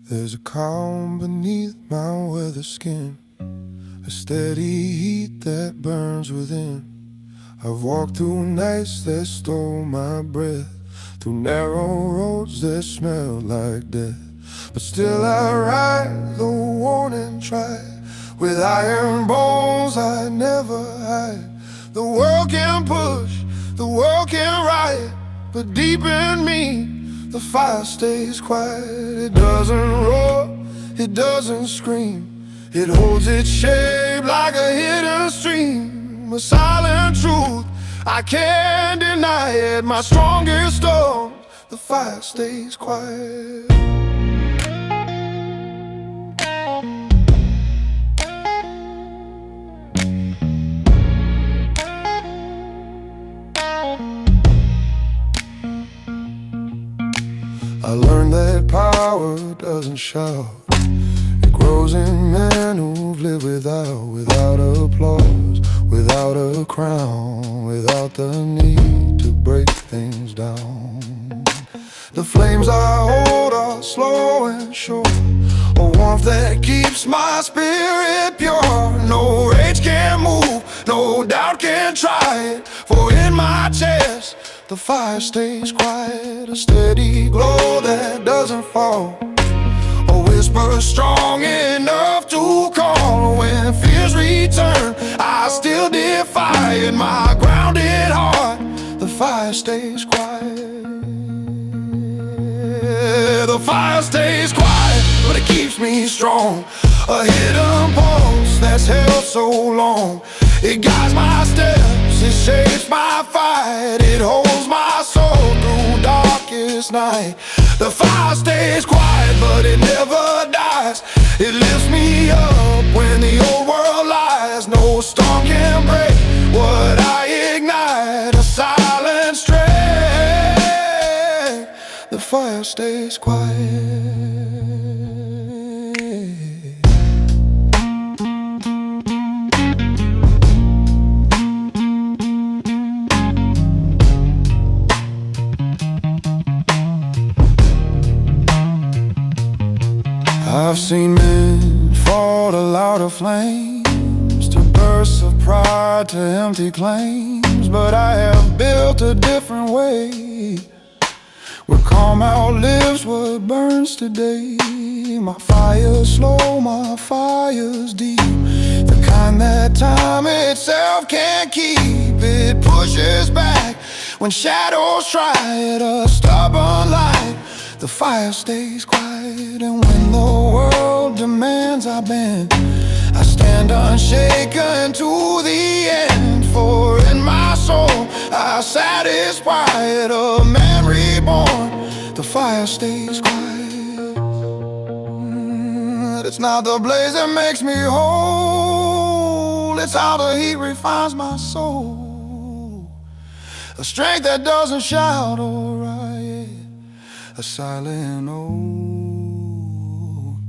There's a calm beneath my weather skin, a steady heat that burns within. I've walked through nights that stole my breath, through narrow roads that smell like death. But still I ride the warning try, with iron bones I never hide. The world can push, the world can riot, but deep in me the fire stays quiet. It doesn't roar, it doesn't scream, it holds its shape like a hidden stream. A silent truth, I can't deny it. My strongest storm, the fire stays quiet. I learned that power doesn't shout, it grows in men who've lived without applause, without a crown, without the need to break things down. The flames I hold are slow and sure, a warmth that keeps my spirit pure. No rage can move, no doubt can try it, for in my chest the fire stays quiet. A steady glow that doesn't fall, a whisper strong enough to call. When fears return, I still defy it. My grounded heart, the fire stays quiet. The fire stays quiet, but it keeps me strong. A hidden pulse that's held so long, it guides my steps, it shapes my fight, it holds my soul through darkest night. The fire stays quiet, but it never dies. It lifts me up when the old world lies. No storm can break what I ignite. A silent strength, the fire stays quiet. I've seen men fall to louder flames, to bursts of pride, to empty claims. But I have built a different way, where calm outlives what burns today. My fire's slow, my fire's deep, the kind that time itself can't keep. It pushes back when shadows try it, a stubborn light. The fire stays quiet, and when the world demands I bend, I stand unshaken to the end. For in my soul I satisfy it, a man reborn. The fire stays quiet. It's not the blaze that makes me whole, it's how the heat refines my soul. A strength that doesn't shout or riot, a silent ode.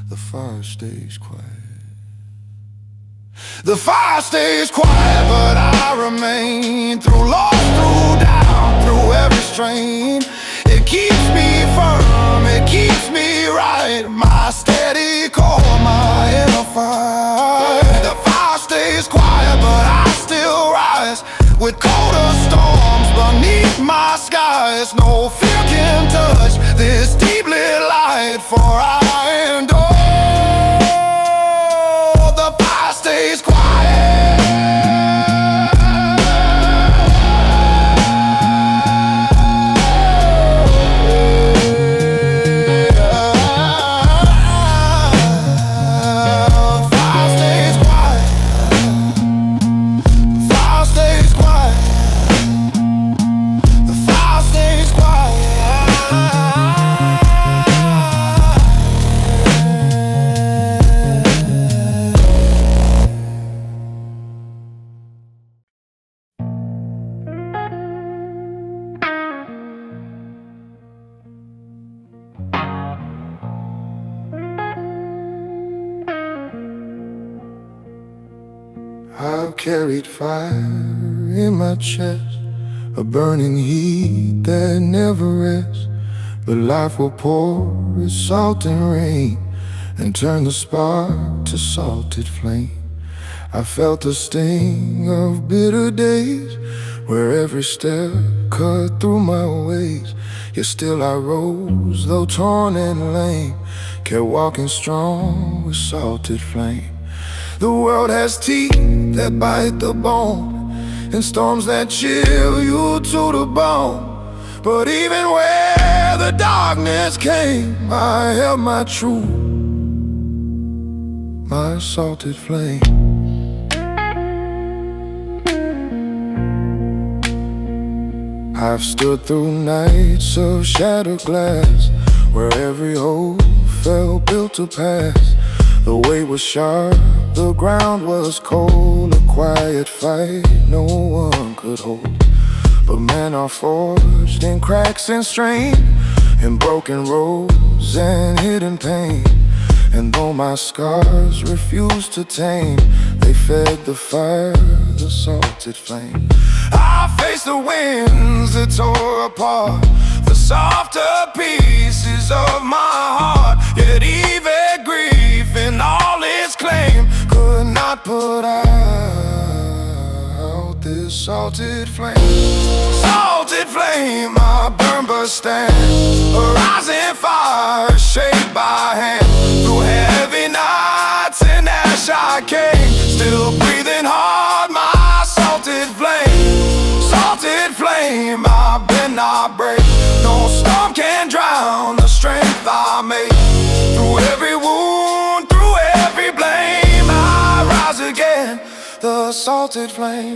The fire stays quiet. The fire stays quiet, but I remain. Through loss, through doubt, through every strain, it keeps me firm, it keeps me right. My steady core, my inner fire. The fire stays quiet, but I still rise, with colder storms beneath my skies. No fear can touch this deep lit light, for I endure. The fire stays quiet. I've carried fire in my chest, a burning heat that never rests. but life will pour its salt and rain and turn the spark to salted flame. I felt the sting of bitter days, where every step cut through my ways. Yet still I rose, though torn and lame, kept walking strong with salted flame. The world has teeth that bite the bone, and storms that chill you to the bone. But even where the darkness came, I held my truth, my salted flame. I've stood through nights of shattered glass, where every hope felt built to pass. The weight was sharp, the ground was cold, a quiet fight no one could hold. But men are forged in cracks and strain, in broken roads and hidden pain. And though my scars refused to tame, they fed the fire, the salted flame. I faced the winds that tore apart the softer pieces of my heart. Yet even grief in all its claim could not put out this salted flame. Salted flame, I burn but stand, a rising fire shaped by hand. Through heavy nights and ash I came, still breathing hard, my salted flame. Salted flame, I bend, I break. No storm can drown the strength I make. Through every wound, through every blame, I rise again, the salted flame.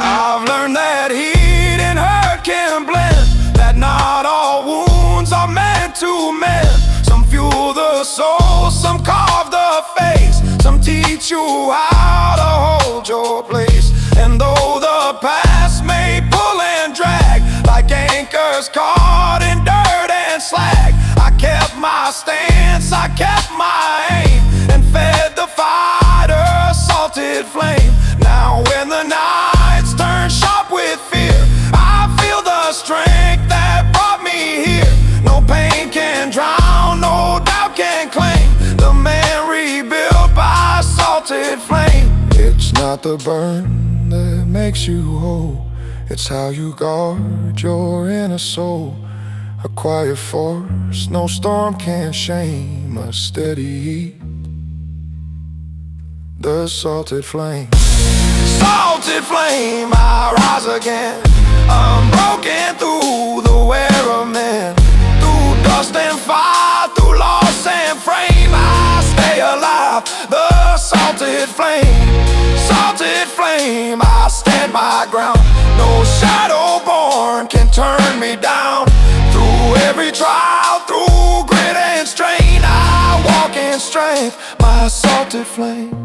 I've learned that heat and hurt can blend, that not all wounds are meant to mend. Some fuel the soul, some carve the face, some teach you how to hold your place. And though the past may pull and drag like anchors caught in dirt and slag, I kept my stance, I kept my aim, and fed the fighter salted flame. Now when the nights turn sharp with fear, I feel the strength that brought me here. No pain can drown, no doubt can claim the man rebuilt by salted flame. It's not the burn that makes you whole, it's how you guard your inner soul. A quiet force, no storm can shame, a steady heat, the salted flame. Salted flame, I rise again, unbroken through the wear of men. Through dust and fire, through loss and frame, I stay alive, the salted flame. Salted flame, I stand my ground. No shadow born can turn me down. Through every trial, through grit and strain, I walk in strength, my salted flame.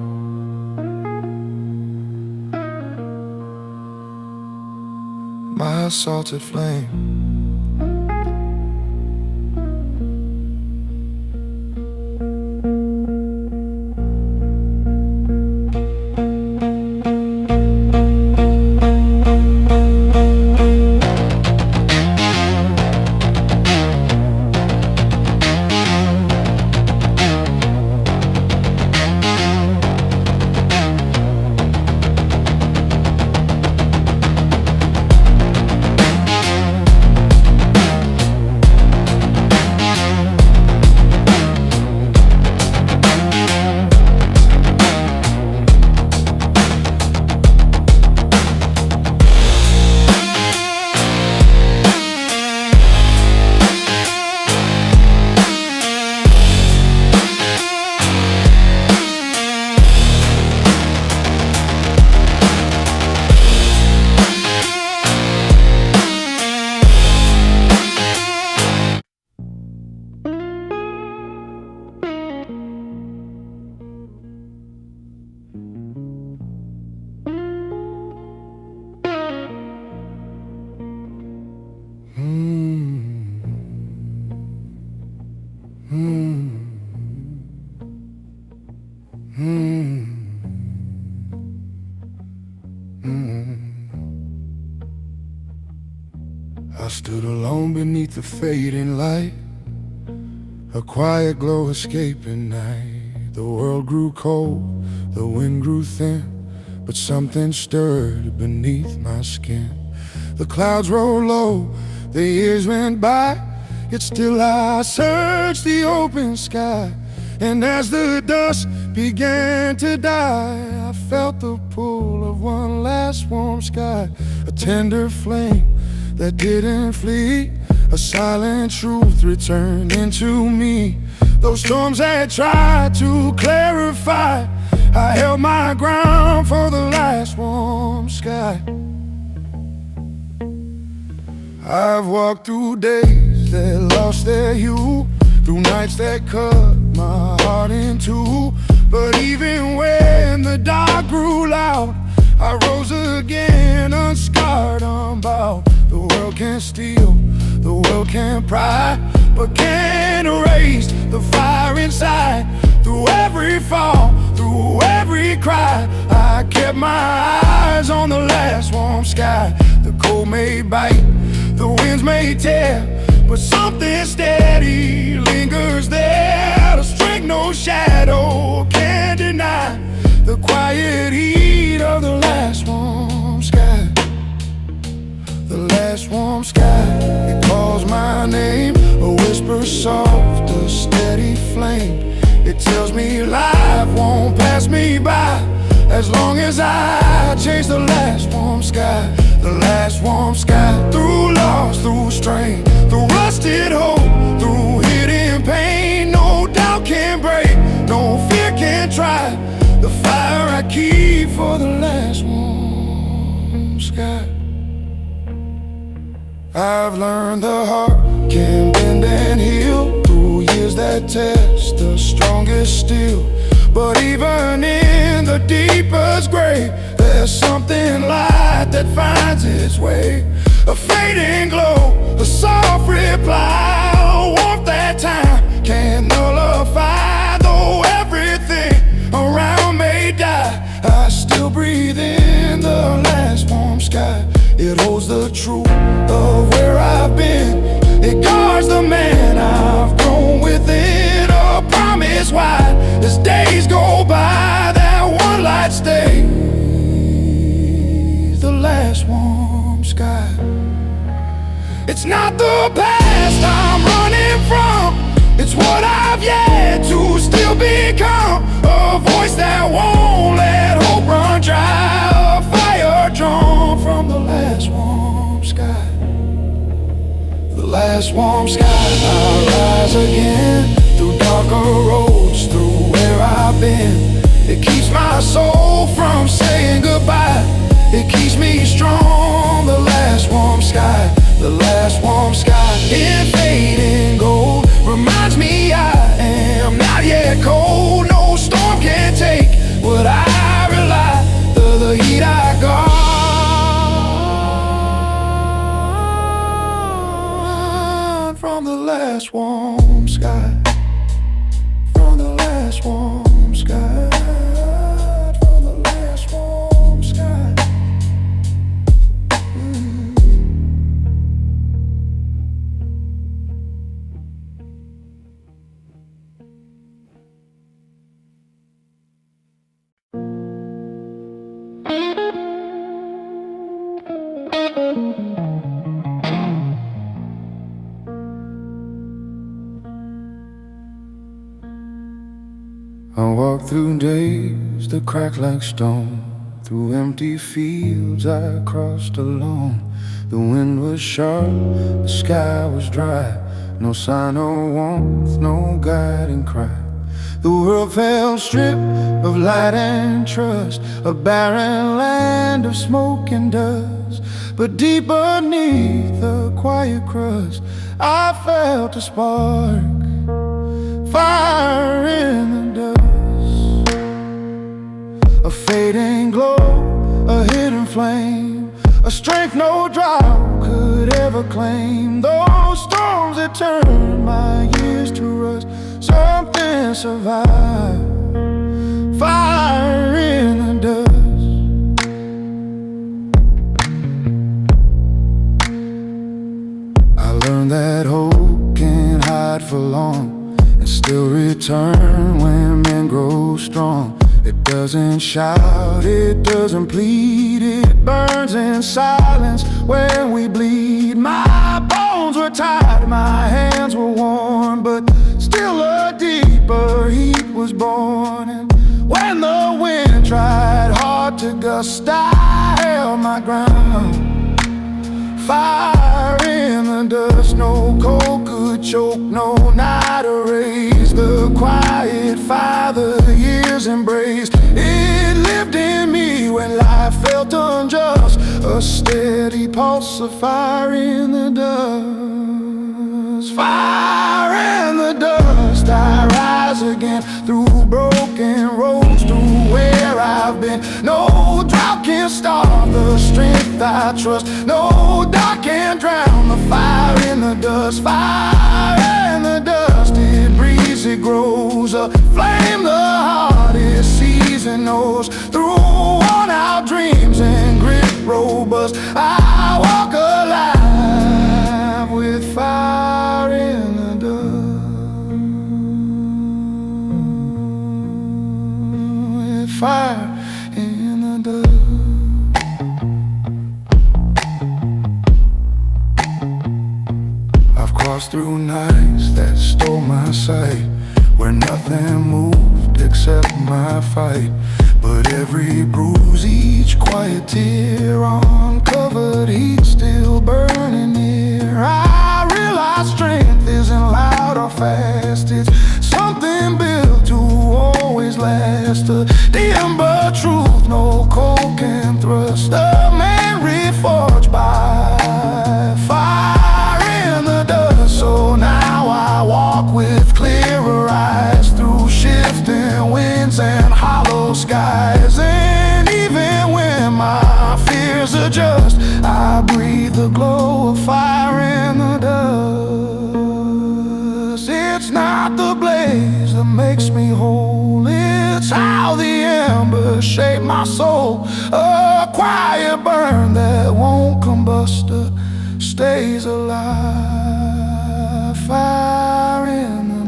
My salted flame. Mm-hmm. Stood alone beneath the fading light, a quiet glow escaping night. The world grew cold, the wind grew thin, but something stirred beneath my skin. The clouds rolled low, the years went by, yet still I searched the open sky. And as the dust began to die, I felt the pull of one last warm sky, a tender flame that didn't flee, a silent truth returned into me. Though storms had tried to clarify, I held my ground for the last warm sky. I've walked through days that lost their hue, through nights that cut my heart in two. But even when the dark grew loud, I rose again, unscarred, unbowed. The world can't steal, the world can't pry, but can erase the fire inside. Through every fall, through every cry, I kept my eyes on the last warm sky. The cold may bite, the winds may tear, but something steady lingers there. The strength no shadow can deny, the quiet heat of the last warm sky. The last warm sky, it calls my name, a whisper soft, a steady flame. It tells me life won't pass me by, as long as I chase the last warm sky. The last warm sky, through loss, through strain, through rusted hope, through hidden pain. No doubt can break, no fear can try the fire I keep for the last warm sky. I've learned the heart can bend and heal, through years that test the strongest steel. But even in the deepest grave, there's something light that finds its way. A fading glow, a soft reply, a warmth that time can't nullify. Though everything around may die, I still breathe in the last warm sky. It holds the truth of where I've been, it guards the man I've grown within. A promise wide as days go by, that one light stays, the last warm sky. It's not the past I'm running from, it's what I've yet to still become. A voice that won't let hope run dry, a fire drawn from the last warm sky. The last warm sky, I'll rise again, through darker roads, through where I've been. It keeps my soul from saying goodbye, it keeps me strong. The last warm sky, the last warm sky, in fading gold, reminds me I am not yet cold. No storm can take what I rely, the heat I got from the last warm sky. From the last warm sky. From the last warm sky. I walk through days that crack like stone, through empty fields I crossed alone. The wind was sharp, the sky was dry, no sign of warmth, no guiding cry. The world fell stripped of light and trust, a barren land of smoke and dust. But deep beneath the quiet crust, I felt a spark, fire in the dust. A fading glow, a hidden flame, a strength no drought could ever claim. Those storms that turned my years to rust, something survived, fire in the dust. that hope can hide for long and still return when men grow strong. It doesn't shout, it doesn't plead, it burns in silence when we bleed. My bones were tired, my hands were warm, but still a deeper heat was born. And when the wind tried hard to gust, I held my ground. Fire in the dust, no cold could choke, no night erase the quiet fire the years embraced. It lived in me when life felt unjust, a steady pulse of fire in the dust. Fire in the dust, I rise again through broken roads, through where I've been. No drought can starve the strength I trust, no dark can drown the fire in the dust. Fire in the dust, it breathes, it grows, a flame the hardest season knows. Through worn out dreams and grit robust, I walk alive with fire in the dust. With fire in the dust. Crossed through nights that stole my sight, where nothing moved except my fight. But every bruise, each quiet tear, uncovered heat still burning near. I realize strength isn't loud or fast, it's something built to always last. A dim but truth no cold can thrust, a man reforged by fire. So now I walk with clearer eyes through shifting winds and hollow skies. And even when my fears adjust, I breathe the glow of fire in the dust. It's not the blaze that makes me whole, it's how the embers shape my soul. A quiet burn that won't combust, stays alive. Fire in the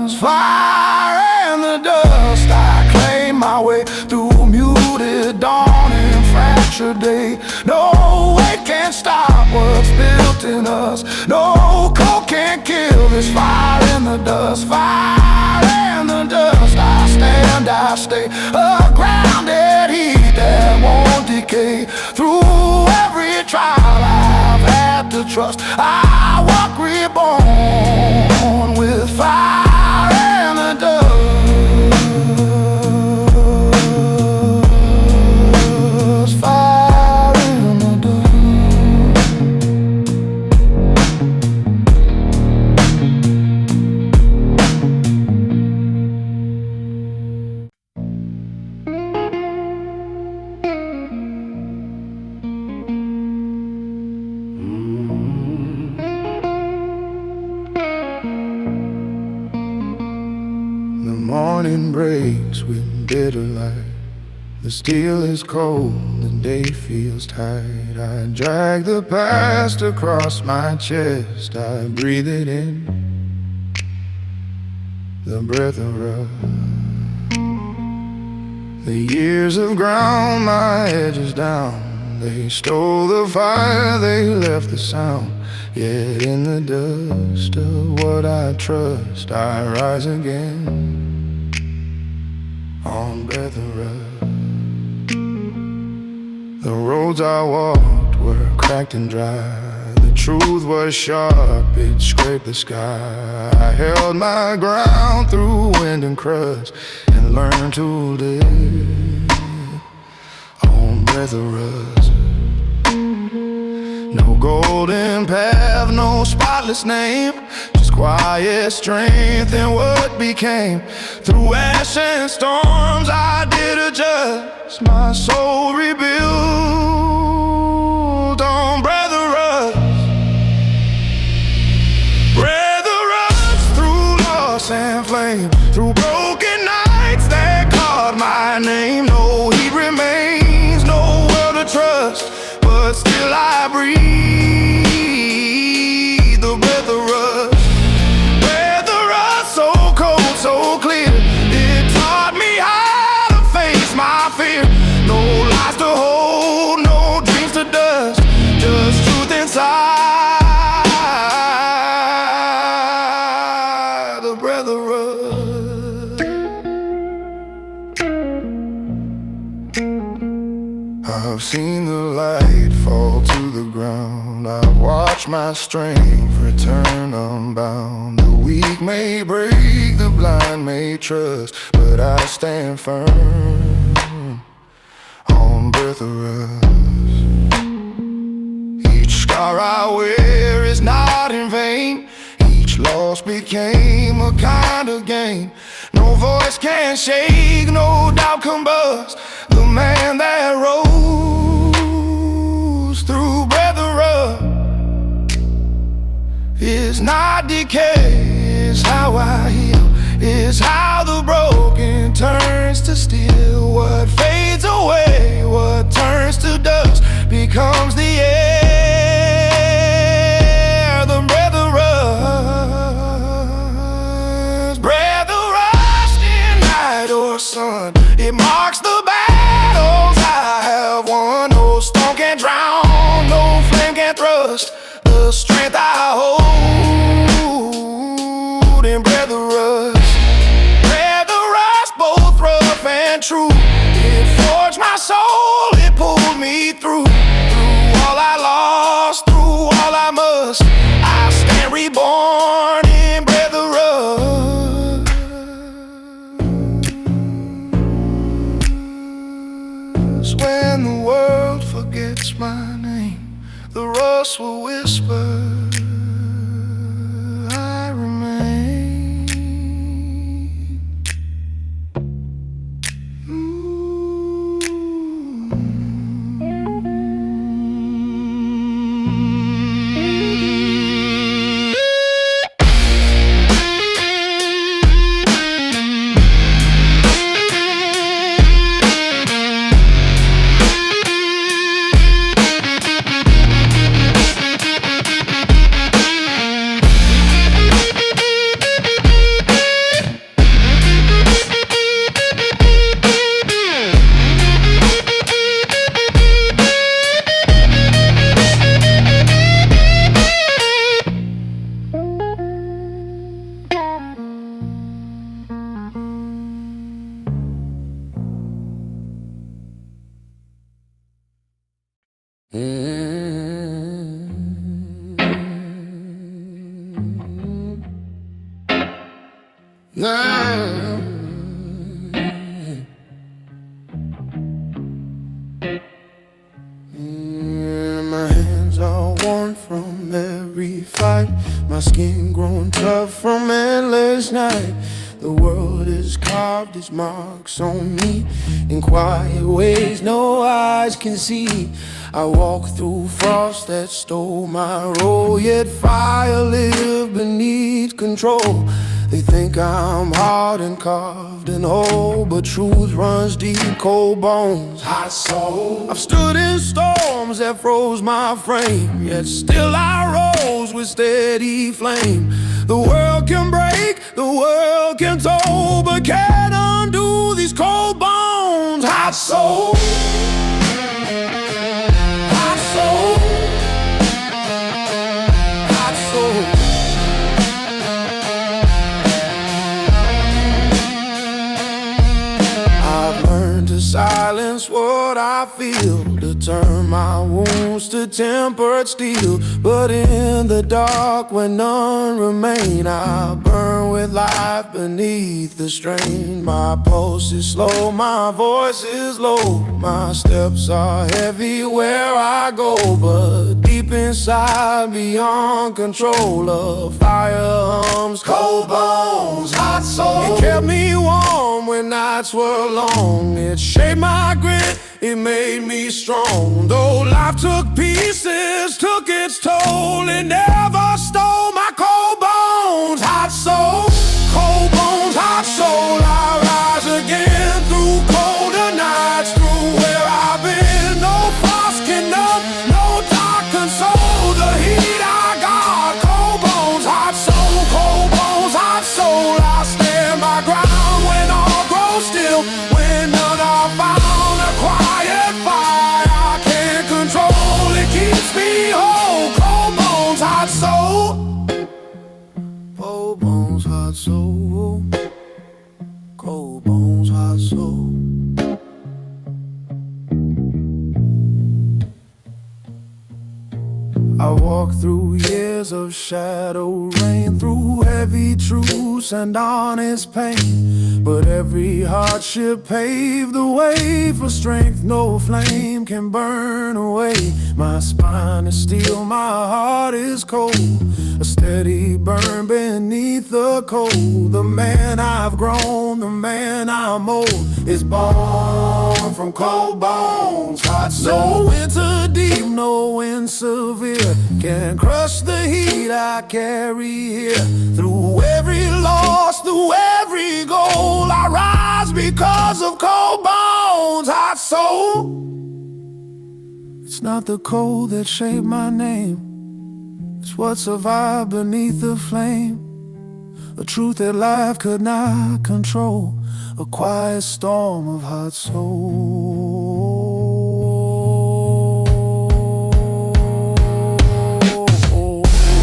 dust, fire in the dust. I claim my way through muted dawn and fractured day. No weight can stop what's built in us, no cold can kill this fire in the dust. Fire in the dust, I stand, I stay, a grounded heat that won't decay. Through every trial I've had to trust, I walk reborn with fire in the dust. Fire in the morning breaks with bitter light. The steel is cold, the day feels tight. I drag the past across my chest, I breathe it in, the breath of rust. The years have ground my edges down, they stole the fire, they left the sound. Yet in the dust of what I trust, I rise again on breath of rust. The roads I walked were cracked and dry, the truth was sharp, it scraped the sky. I held my ground through wind and crust and learned to live on breath of rust. No golden path, no spotless name, just quiet strength and what became. Through ash and storms I did adjust, my soul rebuilt on breath of rust. Breath of rust, through loss and flame, through broken nights that called my name. No heat remains, no world to trust, but still I breathe watch my strength return unbound. The weak may break, the blind may trust, but I stand firm on breath of rust. Each scar I wear is not in vain. Each loss became a kind of gain. No voice can shake, no doubt combust the man that rose through breath of rust. It's not decay, it's how I heal. It's how the broken turns to steel. What fades away, what turns to dust, becomes the air, the breath of rust. Breath of rust in night or sun, it marks the battles I have won. No storm can drown, no flame can thrust the strength I hold in breath of rust. Breath of rust, both rough and true. It forged my soul, it pulled me through. Through all I lost, through all I must, I stand reborn in breath of rust. When the world forgets my name, the rust will whisper, I remain. My hands are worn from every fight, my skin grown tough from endless night. The world has carved its marks on me in quiet ways no eyes can see. I walk through frost that stole my role, yet fire lived beneath control. They think I'm hard and carved and whole, but truth runs deep, cold bones, hot soul. I've stood in storms that froze my frame, yet still I rose with steady flame. The world can break, the world can toll, but can't undo these cold bones, hot soul. Hot soul. Hot soul. I've learned to silence what I feel, to turn my wounds to tempered steel. But in the dark when none remain, I burn with life beneath the strain. My pulse is slow, my voice is low, my steps are heavy where I go. But deep inside, beyond control, a fire hums, cold bones, hot soul. It kept me warm when nights were long, it shaped my grit, it made me strong. Though life took pieces, took its toll, it never stole my cold bones, hot soul. Cold bones, hot soul. I rise again through colder nights, through where I've been. No frost can numb, no dark console the heat I got. Cold bones, hot soul. Cold bones, hot soul. I stand my ground when all grows still, when none are found. A quiet fire I can't control, it keeps me whole. Cold bones, hot soul. Cold bones, hot soul. Cold bones, hot soul. I walk walked through years of shadow rain, through heavy truths and honest pain. But every hardship paved the way for strength no flame can burn away. My spine is steel, my heart is cold, a steady burn beneath the cold. The man I've grown, the man I mold, is born from cold bones, hot soul. No winter deep, no wind severe can crush the heat I carry here. Through every loss, through every goal, I rise because of cold bones, hot soul. It's not the cold that shaped my name, it's what survived beneath the flame. A truth that life could not control, a quiet storm of hot soul.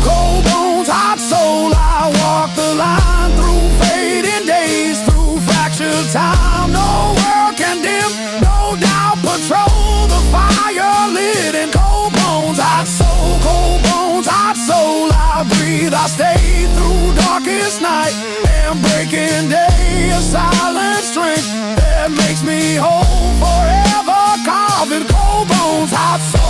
Cold bones, hot soul, I walk the line through fading days, through fractured time. No world can dim, no doubt patrol the fire lit in cold bones, hot soul. Cold bones, hot soul, I breathe, I stay through darkest night and breaking day. A silent strength that makes me whole, forever carved in cold bones, hot soul.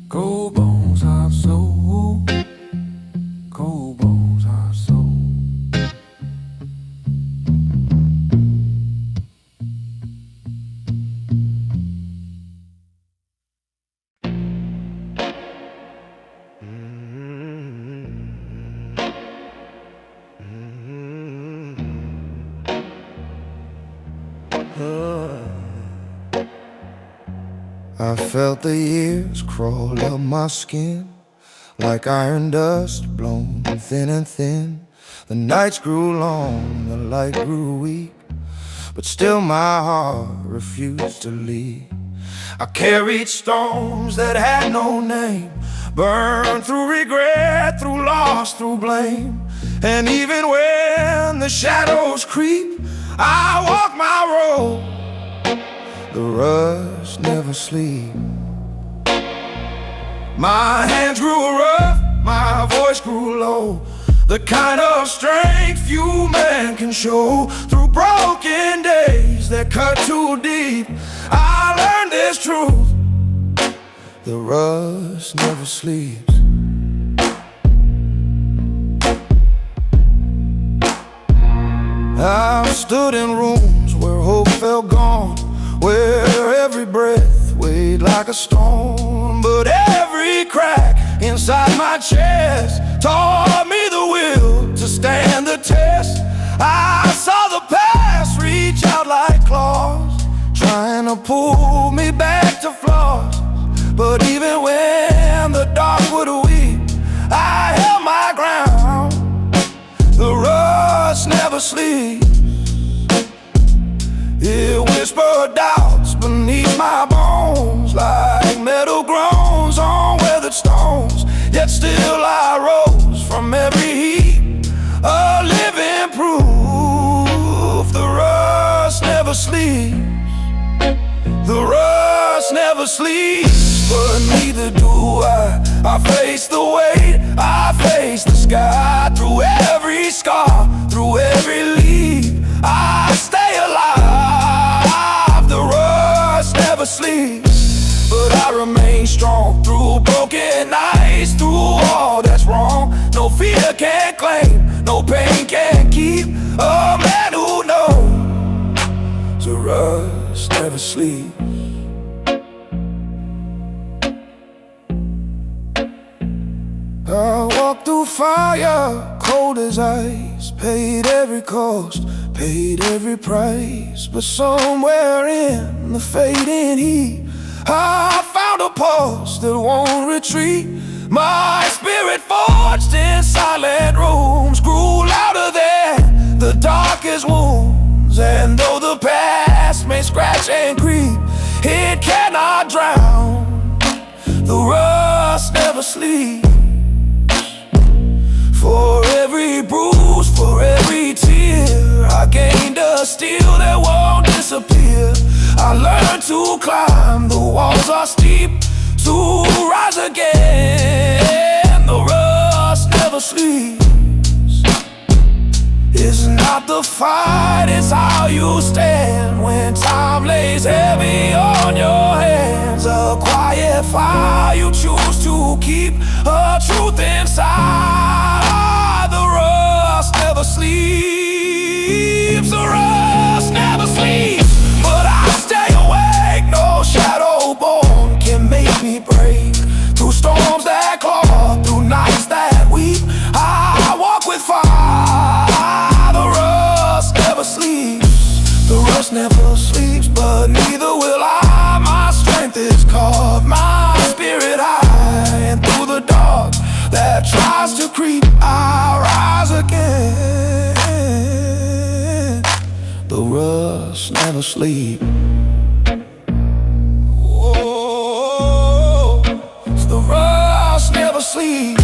Cold bones, hot soul. Cold bones, hot soul. I felt the years crawl up my skin like iron dust blown thin and thin. The nights grew long, the light grew weak, but still my heart refused to leave. I carried storms that had no name, burned through regret, through loss, through blame. And even when the shadows creep, I walk my road. The rush never sleep. My hands grew rough, my voice grew low, the kind of strength few men can show. Through broken days that cut too deep, I learned this truth: the rush never sleeps. I've stood in rooms where hope felt gone, where every breath weighed like a stone. But every crack inside my chest taught me the will to stand the test. I saw the past reach out like claws, trying to pull me back to flaws. But even when the dark would weep, I held my ground. The rust never sleeps. It whispered doubts beneath my bones, like metal groans on weathered stones. Yet still I rose from every heat, a living proof. The rust never sleeps. The rust never sleeps, but neither do I. I face the weight, I face the sky. Through every scar, through every leap, I stay alive. The rust never sleeps, but I remain strong. Through broken nights, through all that's wrong, no fear can claim, no pain can keep a man who knows the rust never sleeps. I walked through fire, cold as ice, paid every cost, paid every price. But somewhere in the fading heat, I found a pulse that won't retreat. My spirit falls. torched in silent rooms grew louder than the darkest wounds. And though the past may scratch and creep, it cannot drown. The rust never sleeps. For every bruise, for every tear, I gained a steel that won't disappear. I learned to climb, the walls are steep, to rise again. The rust never sleeps. It's not the fight, it's how you stand when time lays heavy on your hands. A quiet fire you choose to keep, a truth inside. The rust never sleeps. The rust never sleeps. But I stay awake, no shadow born can make me break through storms that claw, through nights that weep. I walk with fire. The rust never sleeps. The rust never sleeps, but neither will I. My strength is carved, my spirit high, and through the dark that tries to creep, I rise again. The rust never sleeps. Oh, the rust never sleeps.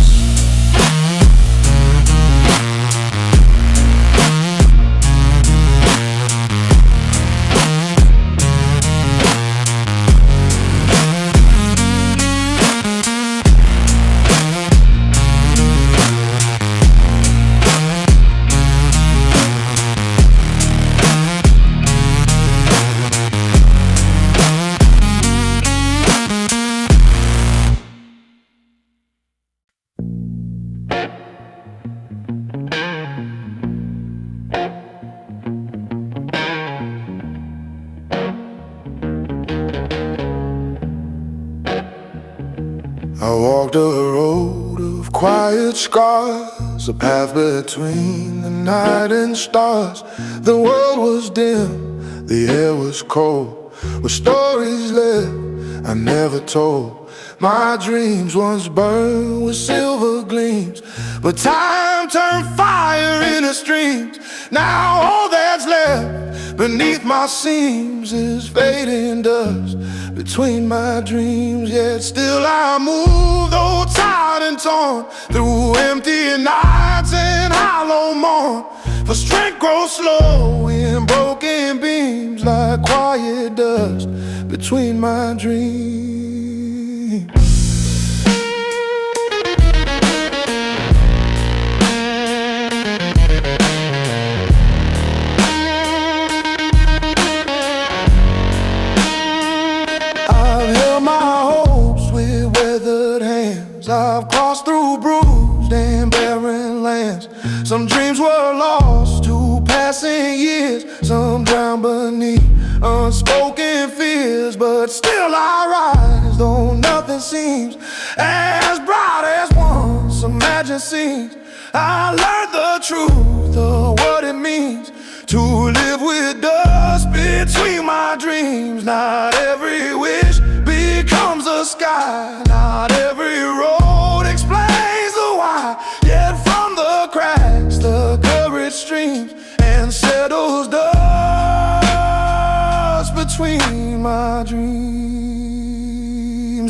I walked a road of quiet scars, a path between the night and stars. The world was dim, the air was cold, with stories left I never told. My dreams once burned with silver gleams, but time turned fire into streams. Now all that's left beneath my seams is fading dust between my dreams. Yet still I move, though tired and torn, through empty nights and hollow morn. For strength grows slow in broken beams, like quiet dust between my dreams. I've crossed through bruised and barren lands. Some dreams were lost to passing years, some drowned beneath unspoken fears. But still I rise, though nothing seems as bright as once imagined seems. I learned the truth of what it means to live with dust between my dreams. Not every wish becomes a sky, not every road explains the why. Yet from the cracks the courage streams and settles dust between my dreams.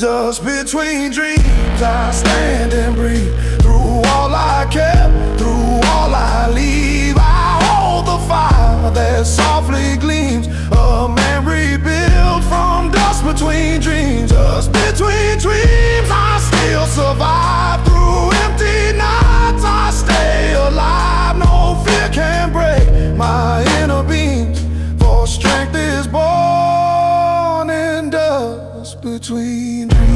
Just between dreams I stand and breathe, through all I kept, through all I leave. I hold the fire that softly gleams, a memory built from dust between dreams. Just between dreams I still survive, through empty nights I stay alive. No fear can break my inner beams, for strength is born in dust between dreams.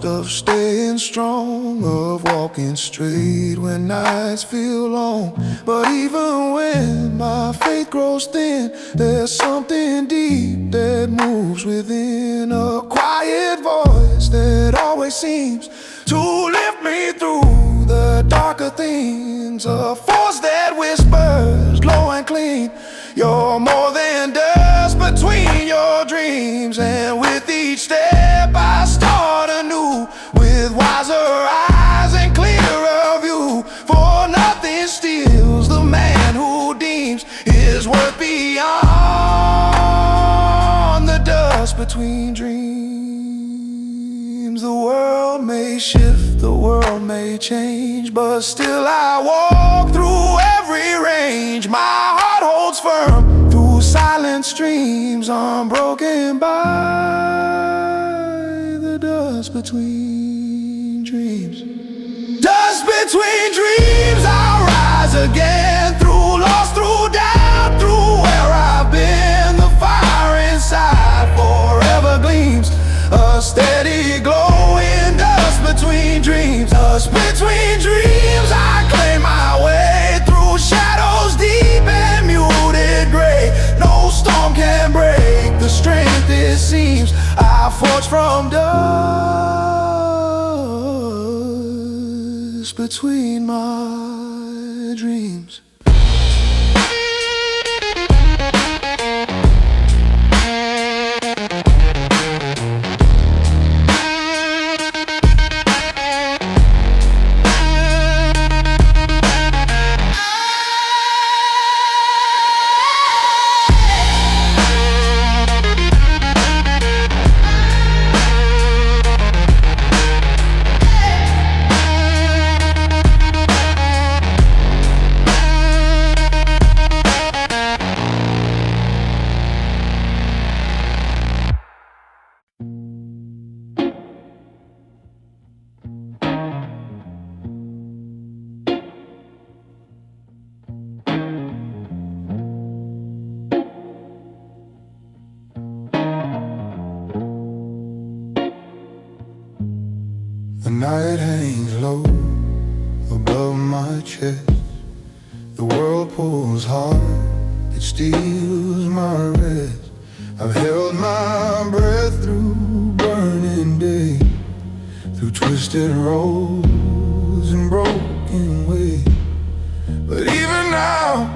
Of staying strong, of walking straight when nights feel long. But even when my faith grows thin, there's something deep that moves within, a quiet voice that always seems to lift me through the darker things. dreams, a force that whispers low and clean. You're more than dust between your dreams, and with each step I start anew, with wiser eyes and clearer view. For nothing steals the man who deems his worth beyond the dust between dreams. The world may shift, the world may change, but still I walk through every range. My heart holds firm through silent streams, unbroken by the dust between dreams. Dust between dreams, I'll rise again, through loss, through doubt, through where I've been. The fire inside forever gleams, a steady glow in dust between dreams. Dust between dreams, I claim my way through shadows deep and muted gray. No storm can break the strength it seems I forged from dust between my dreams. The night hangs low above my chest. The world pulls hard, it steals my rest. I've held my breath through burning days, through twisted roads and broken ways. But even now,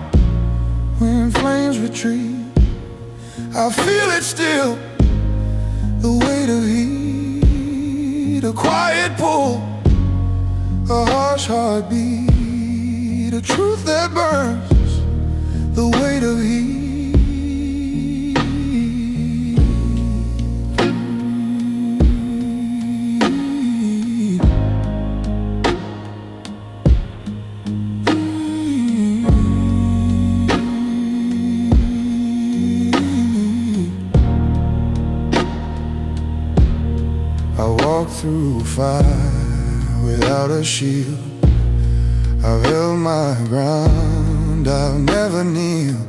when flames retreat, I feel it still, the weight of heat, a quiet pull, a harsh heartbeat, a truth that burns, the weight of heat. I walk through fire without a shield. I've held my ground, I've never kneeled.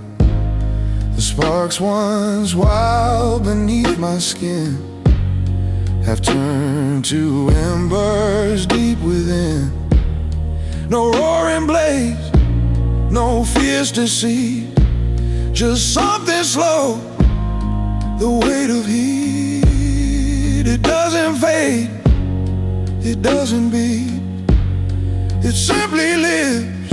The sparks once wild beneath my skin have turned to embers deep within. No roaring blaze, no fierce deceit, just something slow, the weight of heat. It doesn't fade, it doesn't beat, it simply lives,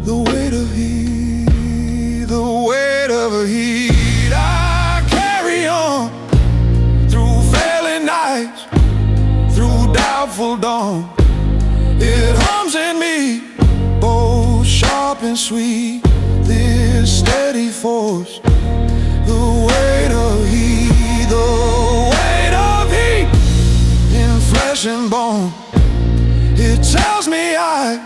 the weight of heat, the weight of a heat. I carry on through failing nights, through doubtful dawn. It hums in me, both sharp and sweet, this steady force, the weight of heat, the weight of heat in flesh and bone. It tells me I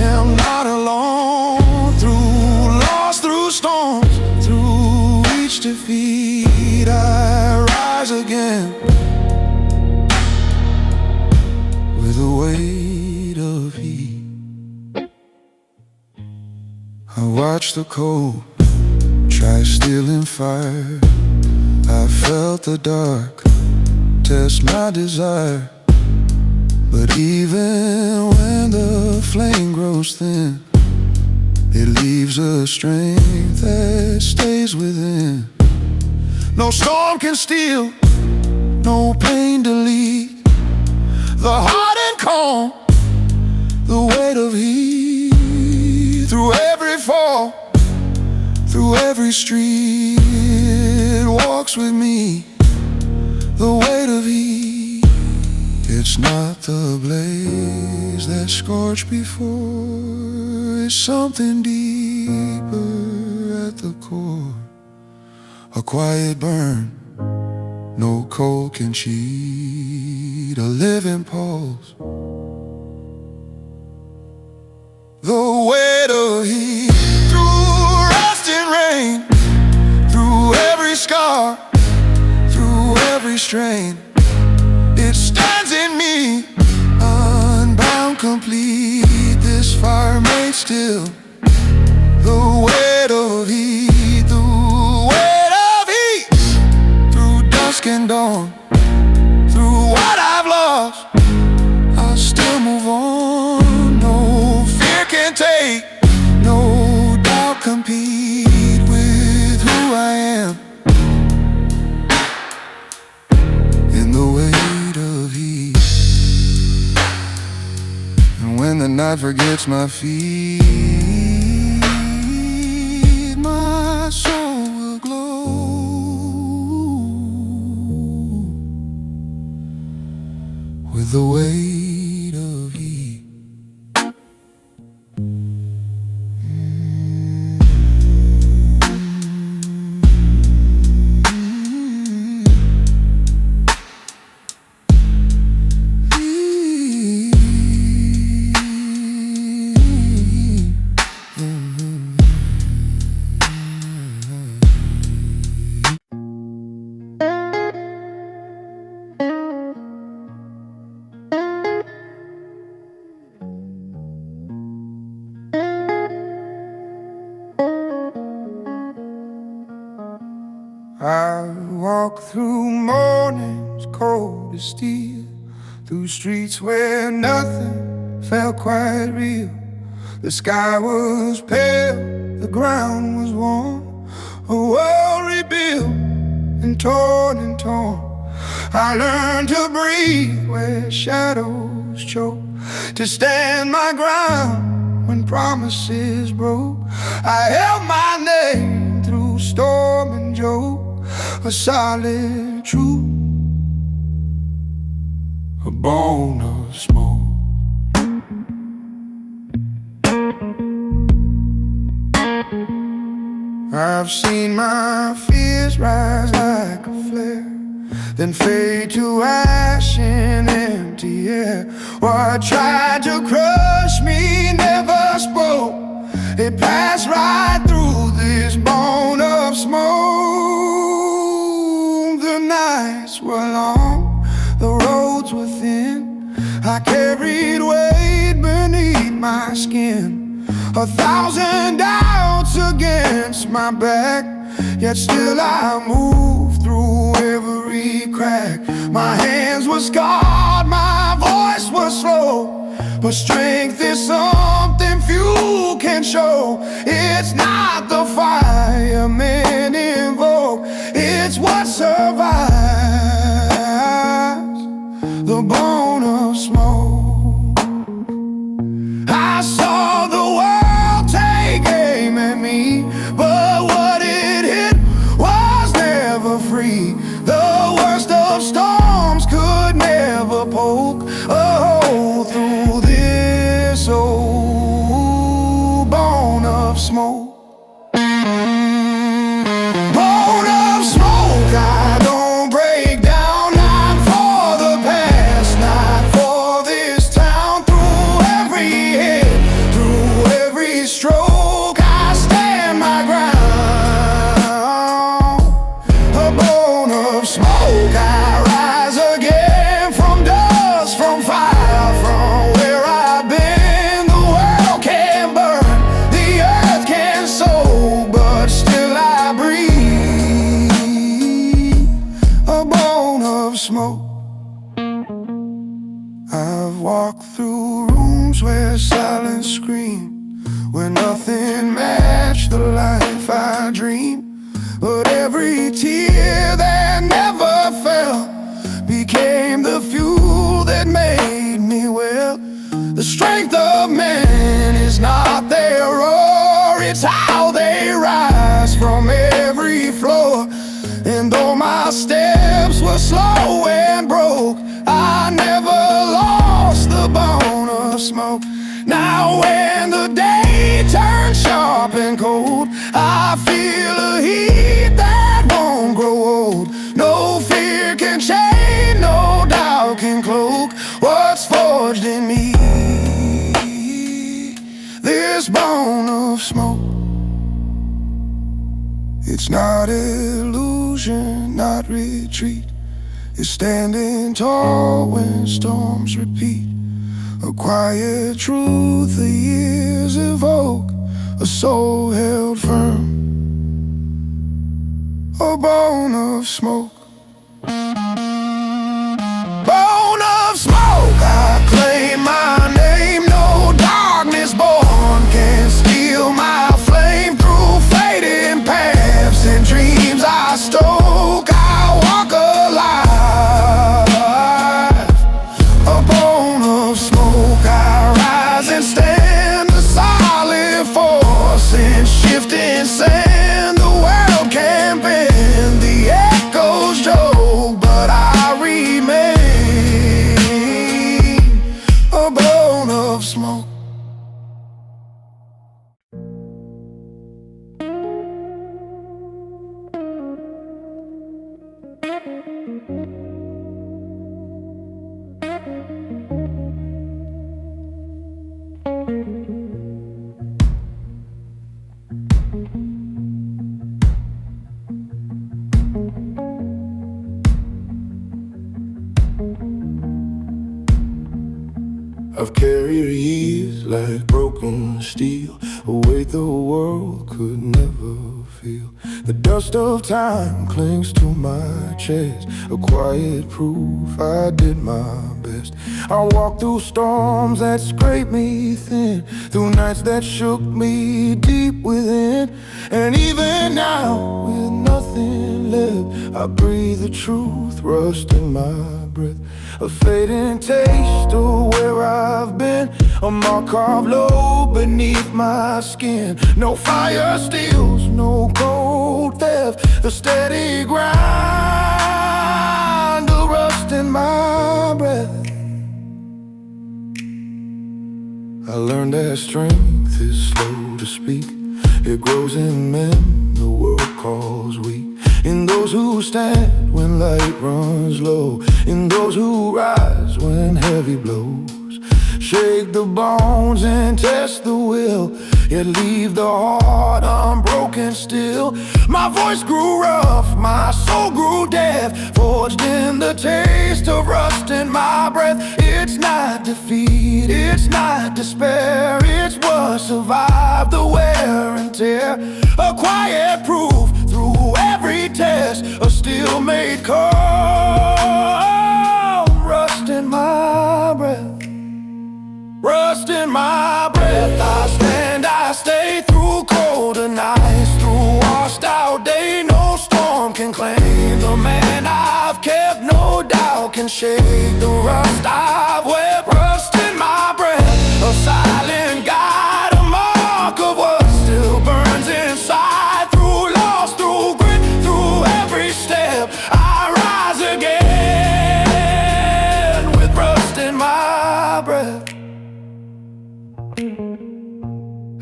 am not alone, through loss, through storms, through each defeat, I rise again with the weight of heat. I watch the cold try stealing fire. I felt the dark test my desire. But even when the flame grows thin, it leaves a strength that stays within. No storm can steal, no pain delete the heart and calm, the weight of heat. through every fall, through every street. It walks with me, the weight of heat. It's not the blaze that scorched before, it's something deeper at the core. A quiet burn, no cold can cheat, a living pulse. The weight of heat, through rust and rain, through every scar, through every strain. It stands in me, unbound, complete. This fire made still. The weight of heat, the weight of heat. Through dusk and dawn, through what I've lost, I'll still move on. No fear can take, no doubt compete with who I am. In the weight of heat. And when the night forgets my feet, my soul will glow with the weight of heat. I walk through mornings cold as steel, through streets where nothing felt quite real. The sky was pale, the ground was warm, a world rebuilt and torn. I learned to breathe where shadows choke, to stand my ground when promises broke. I held my name through storm and joke, a solid truth, a bone of smoke. I've seen my fears rise like a flare, then fade to ash in empty air. What tried to crush me never spoke, it passed right through this bone of smoke. The nights were long, the roads were thin, I carried weight beneath my skin. 1,000 doubts against my back, yet still I moved through every crack. My hands were scarred, my voice was slow, but strength is something few can show. It's not the fire men invoke, it's what survives, the bone of smoke. I saw the world take aim at me, but what it hit was never free. The worst of storms could never poke a hole through this old bone of smoke. Bone of smoke, I don't break down, not for the past, not for this town. Through every hit, through every stroke, I stand my ground. A bone of smoke, I rise again from dust, from fire, from where I've been. The world can burn, the earth can sow, but still I breathe. A bone of smoke. I've walked through rooms where silence screamed, where nothing matched the life I dreamed. But every tear that never fell became the fuel that made me well. The strength of man is not their own. slow and broke. I never lost the bone of smoke. Now when the day turns sharp and cold, I feel a heat that won't grow old. No fear can chain, no doubt can cloak what's forged in me, this bone of smoke. It's not illusion, not retreat. It's standing tall when storms repeat. A quiet truth the years evoke, a soul held firm, a bone of smoke. Bone of smoke, I claim my name. No darkness born can steal my flame. Through fading paths and dreams I stoke, I walk alive. A bone of smoke, I rise and stand, a solid force in shifting sand. The world can't bend, the echoes joke, but I remain a bone of smoke. I've carried years like broken steel, a weight the world could never feel. The dust of time clings to my chest, a quiet proof I did my best. I walked through storms that scraped me thin, through nights that shook me deep within. And even now, with nothing left, I breathe the truth, rust in my breath. A fading taste of where I've been, a mark carved low beneath my skin. No fire steals, no cold theft, the steady grind, the rust in my breath. I learned that strength is slow to speak. It grows in men the world calls weak, in those who stand when light runs low, in those who rise when heavy blows. Shake the bones and test the will, yet leave the heart unbroken still. My voice grew rough, my soul grew deaf, forged in the taste of rust in my breath. It's not defeat, it's not despair, it's what survived the wear and tear. A quiet proof through every test, a still made calm. Rust in my breath, rust in my breath. I stand, I stay through colder nights, through washed out day. No storm can claim the man I've kept, no doubt can shake the rust I've wept. Rust in my breath, a silent guide, a mark of what still burns inside. Through loss, through grit, through every step, I rise again with rust in my breath.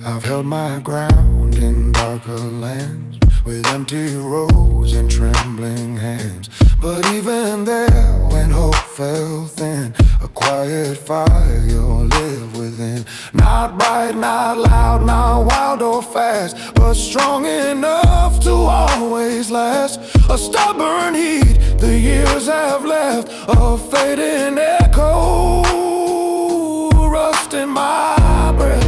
I've held my ground in darker lands, with empty roads and trembling hands. But even there, when hope fell thin, a quiet fire you'll live within. Not bright, not loud, not wild or fast, but strong enough to always last. A stubborn heat the years have left, a fading echo, rust in my breath.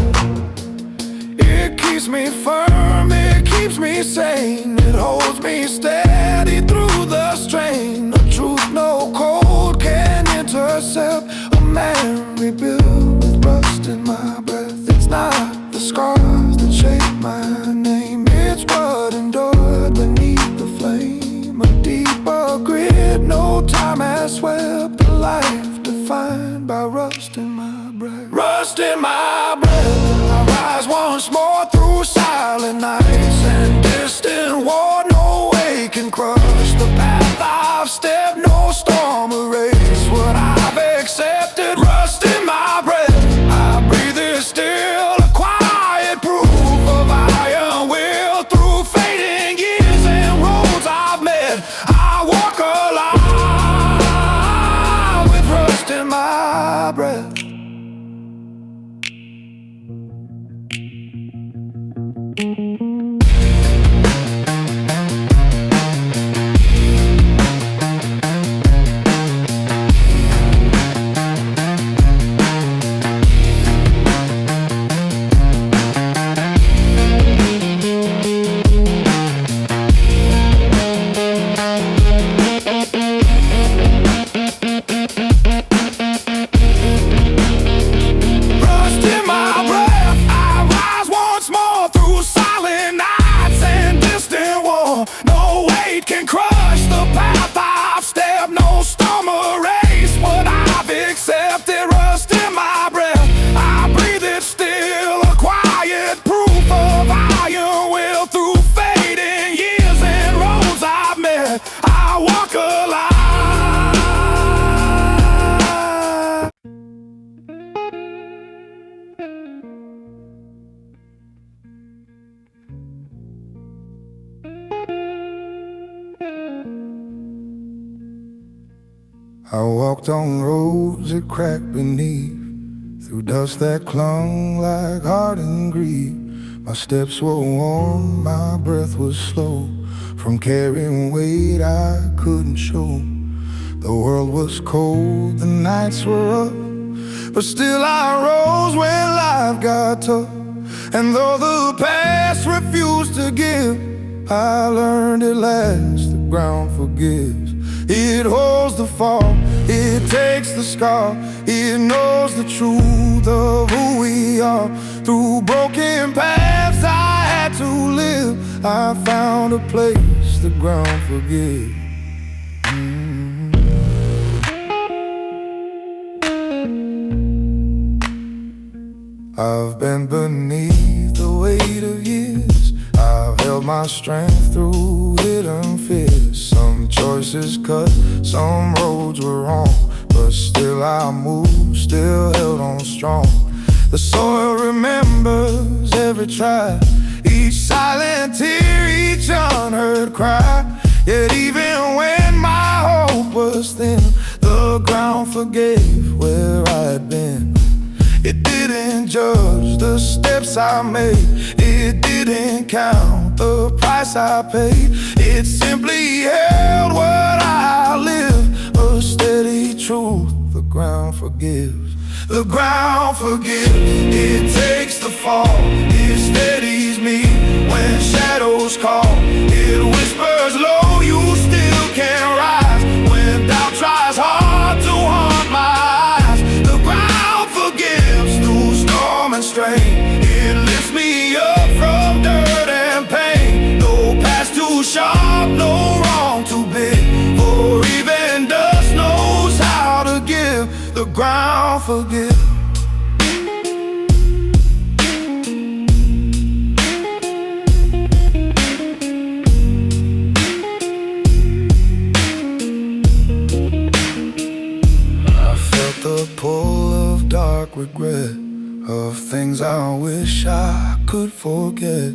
It keeps me firm, it keeps me sane, it holds me steady through the strain. A truth no cold can intercept, a man rebuilt with rust in my breath. It's not the scars that shape my name, it's what endured beneath the flame. A deeper grit no time has swept, a life defined by rust in my breath. Rust in my breath, I rise once more through silent nights and distant war. No way can crush the path I've stepped, no I walked on roads that cracked beneath, through dust that clung like hardened grief. My steps were warm, my breath was slow, from carrying weight I couldn't show. The world was cold, the nights were up, but still I rose when life got tough. And though the past refused to give, I learned at last the ground forgives. It holds the fall, it takes the scar, it knows the truth of who we are. Through broken paths I had to live, I found a place the ground forgives. I've been beneath the weight of years, I've held my strength through hidden fears. Some choices cut, some roads were wrong, but still I moved, still held on strong. The soil remembers every try, each silent tear, each unheard cry. Yet even when my hope was thin, the ground forgave where I'd been. It didn't judge the steps I made, it didn't count the price I paid. It simply held what I live, a steady truth, the ground forgives. The ground forgives, it takes the fall, it steadies me when shadows call. It whispers low, you still can't rise, when doubt tries hard to haunt my eyes. The ground forgives through storm and strain, it lifts me up from dirt and pain. No past too sharp, no wrong too big, for even dust knows how to give. The ground forgives. I felt the pull of dark regret, of things I wish I could forget.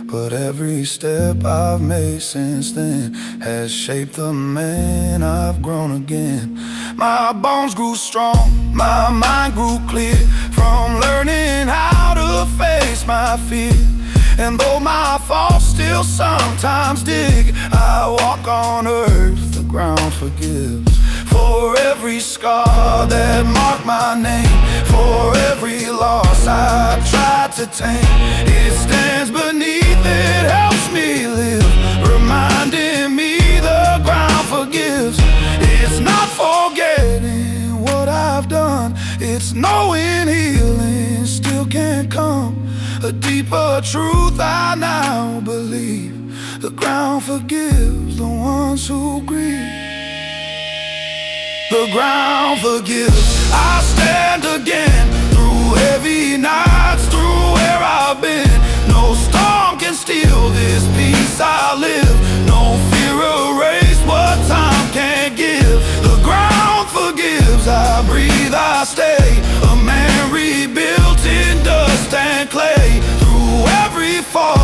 But every step I've made since then has shaped the man I've grown again. My bones grew strong, my mind grew clear, from learning how to face my fear. And though my faults still sometimes dig, I walk on earth, the ground forgives. For every scar that marked my name, for every loss I tried to tame, it stands beneath, it helps me live, reminding me the ground forgives. It's not forgetting what I've done, it's knowing healing still can't come. A deeper truth I now believe, the ground forgives the ones who grieve. The ground forgives, I stand again, through heavy nights, through where I've been. No storm can steal this peace I live, no fear erase what time can't give. The ground forgives, I breathe, I stay, a man rebuilt in dust and clay. Through every fall